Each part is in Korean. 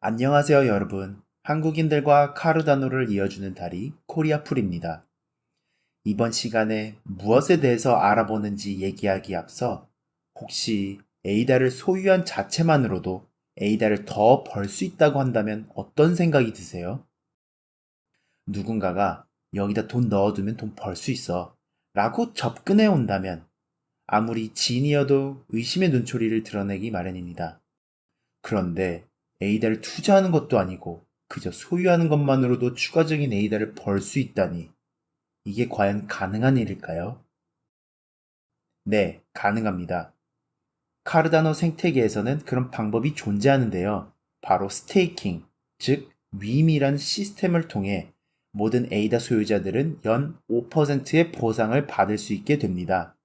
안녕하세요, 여러분. 한국인들과 카르다노를 이어주는 다리 코리아풀입니다. 이번 시간에 무엇에 대해서 알아보는지 얘기하기 앞서 혹시 에이다를 소유한 자체만으로도 에이다를 더 벌 수 있다고 한다면 어떤 생각이 드세요? 누군가가 여기다 돈 넣어두면 돈 벌 수 있어 라고 접근해 온다면 아무리 지인이어도 의심의 눈초리를 드러내기 마련입니다. 그런데 에이다를 투자하는 것도 아니고 그저 소유하는 것만으로도 추가적인 에이다를 벌 수 있다니 이게 과연 가능한 일일까요? 네, 가능합니다. 카르다노 생태계에서는 그런 방법이 존재하는데요. 바로 스테이킹, 즉 위임이라는 시스템을 통해 모든 에이다 소유자들은 연 5%의 보상을 받을 수 있게 됩니다.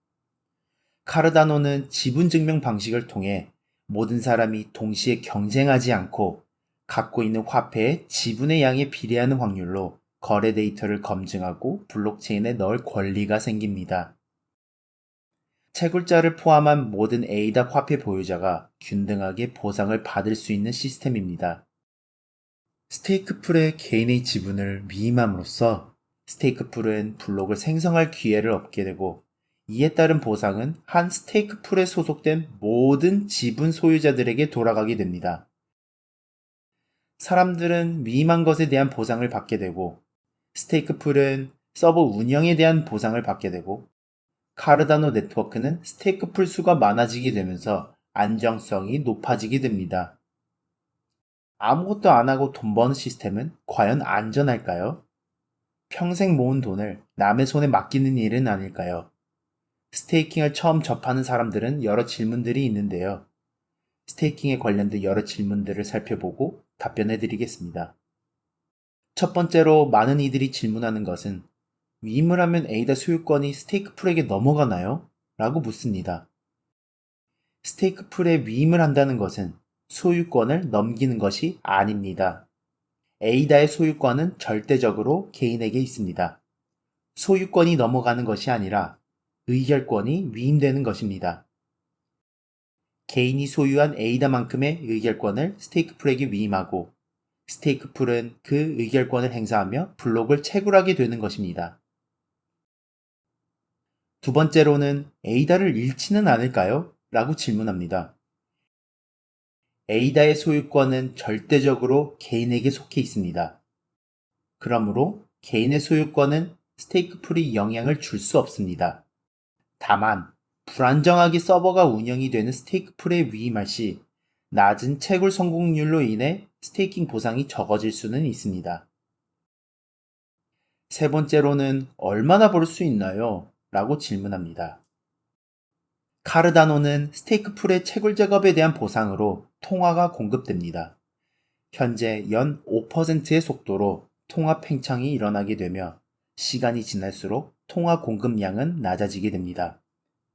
카르다노는 지분 증명 방식을 통해 모든 사람이 동시에 경쟁하지 않고 갖고 있는 화폐의 지분의 양에 비례하는 확률로 거래 데이터를 검증하고 블록체인에 넣을 권리가 생깁니다. 채굴자를 포함한 모든 에이다 화폐 보유자가 균등하게 보상을 받을 수 있는 시스템입니다. 스테이크풀의 개인의 지분을 위임함으로써 스테이크풀은 블록을 생성할 기회를 얻게 되고 이에 따른 보상은 한 스테이크풀에 소속된 모든 지분 소유자들에게 돌아가게 됩니다. 사람들은 위임한 것에 대한 보상을 받게 되고 스테이크풀은 서버 운영에 대한 보상을 받게 되고 카르다노 네트워크는 스테이크풀 수가 많아지게 되면서 안정성이 높아지게 됩니다. 아무것도 안 하고 돈 버는 시스템은 과연 안전할까요? 평생 모은 돈을 남의 손에 맡기는 일은 아닐까요? 스테이킹을 처음 접하는 사람들은 여러 질문들이 있는데요. 스테이킹에 관련된 여러 질문들을 살펴보고 답변해 드리겠습니다. 첫 번째로 많은 이들이 질문하는 것은 위임을 하면 에이다 소유권이 스테이크풀에게 넘어가나요? 라고 묻습니다. 스테이크풀에 위임을 한다는 것은 소유권을 넘기는 것이 아닙니다. 에이다의 소유권은 절대적으로 개인에게 있습니다. 소유권이 넘어가는 것이 아니라 의결권이 위임되는 것입니다. 개인이 소유한 에이다만큼의 의결권을 스테이크풀에게 위임하고 스테이크풀은 그 의결권을 행사하며 블록을 채굴하게 되는 것입니다. 두 번째로는 에이다를 잃지는 않을까요? 라고 질문합니다. 에이다의 소유권은 절대적으로 개인에게 속해 있습니다. 그러므로 개인의 소유권은 스테이크풀이 영향을 줄 수 없습니다. 다만 불안정하게 서버가 운영이 되는 스테이크풀에 위임할 시 낮은 채굴 성공률로 인해 스테이킹 보상이 적어질 수는 있습니다. 세 번째로는 얼마나 벌 수 있나요? 라고 질문합니다. 카르다노는 스테이크풀의 채굴 작업에 대한 보상으로 통화가 공급됩니다. 현재 연 5%의 속도로 통화 팽창이 일어나게 되며 시간이 지날수록 통화 공급량은 낮아지게 됩니다.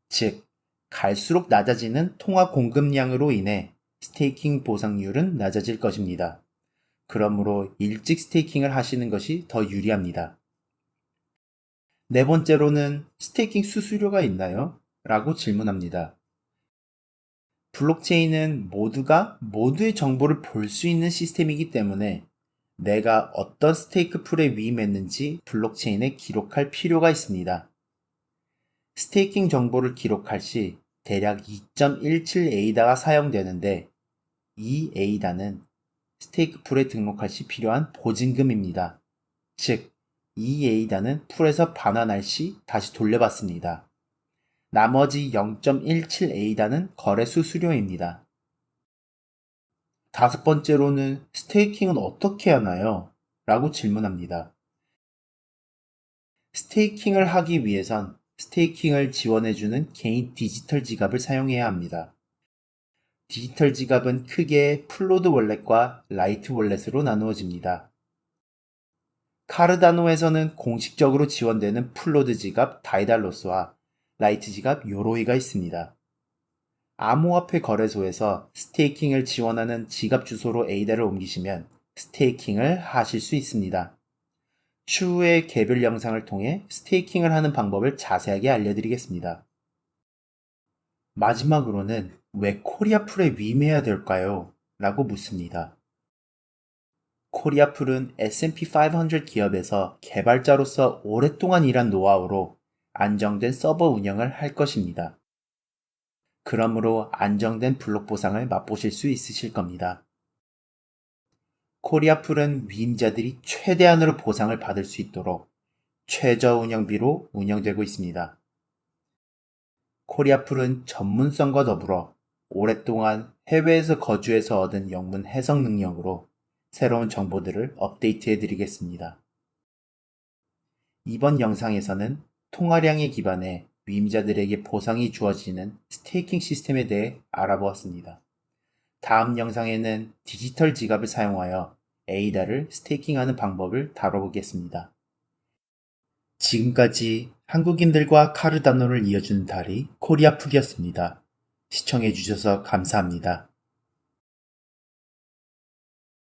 즉, 갈수록 낮아지는 통화 공급량으로 인해 스테이킹 보상률은 낮아질 것입니다. 그러므로 일찍 스테이킹을 하시는 것이 더 유리합니다. 네 번째로는 스테이킹 수수료가 있나요? 라고 질문합니다. 블록체인은 모두가 모두의 정보를 볼 수 있는 시스템이기 때문에 내가 어떤 스테이크 풀에 위임했는지 블록체인에 기록할 필요가 있습니다. 스테이킹 정보를 기록할 시 대략 2.17 에이다가 사용되는데 이 에이다는 스테이크 풀에 등록할 시 필요한 보증금입니다. 즉, 이 에이다는 풀에서 반환할 시 다시 돌려받습니다. 나머지 0.17 에이다는 거래 수수료입니다. 다섯 번째로는 스테이킹은 어떻게 하나요? 라고 질문합니다. 스테이킹을 하기 위해선 스테이킹을 지원해주는 개인 디지털 지갑을 사용해야 합니다. 디지털 지갑은 크게 플로드 월렛과 라이트 월렛으로 나누어집니다. 카르다노에서는 공식적으로 지원되는 플로드 지갑 다이달로스와 라이트 지갑 요로이가 있습니다. 암호화폐 거래소에서 스테이킹을 지원하는 지갑 주소로 에이다를 옮기시면 스테이킹을 하실 수 있습니다. 추후에 개별 영상을 통해 스테이킹을 하는 방법을 자세하게 알려드리겠습니다. 마지막으로는 왜 코리아풀에 위임해야 될까요? 라고 묻습니다. 코리아풀은 S&P 500 기업에서 개발자로서 오랫동안 일한 노하우로 안정된 서버 운영을 할 것입니다. 그러므로 안정된 블록 보상을 맛보실 수 있으실 겁니다. 코리아풀은 위임자들이 최대한으로 보상을 받을 수 있도록 최저 운영비로 운영되고 있습니다. 코리아풀은 전문성과 더불어 오랫동안 해외에서 거주해서 얻은 영문 해석 능력으로 새로운 정보들을 업데이트해 드리겠습니다. 이번 영상에서는 통화량에 기반해 위임자들에게 보상이 주어지는 스테이킹 시스템에 대해 알아보았습니다. 다음 영상에는 디지털 지갑을 사용하여 에이다를 스테이킹하는 방법을 다뤄보겠습니다. 지금까지 한국인들과 카르다노를 이어주는 다리 코리아풀이었습니다. 시청해주셔서 감사합니다.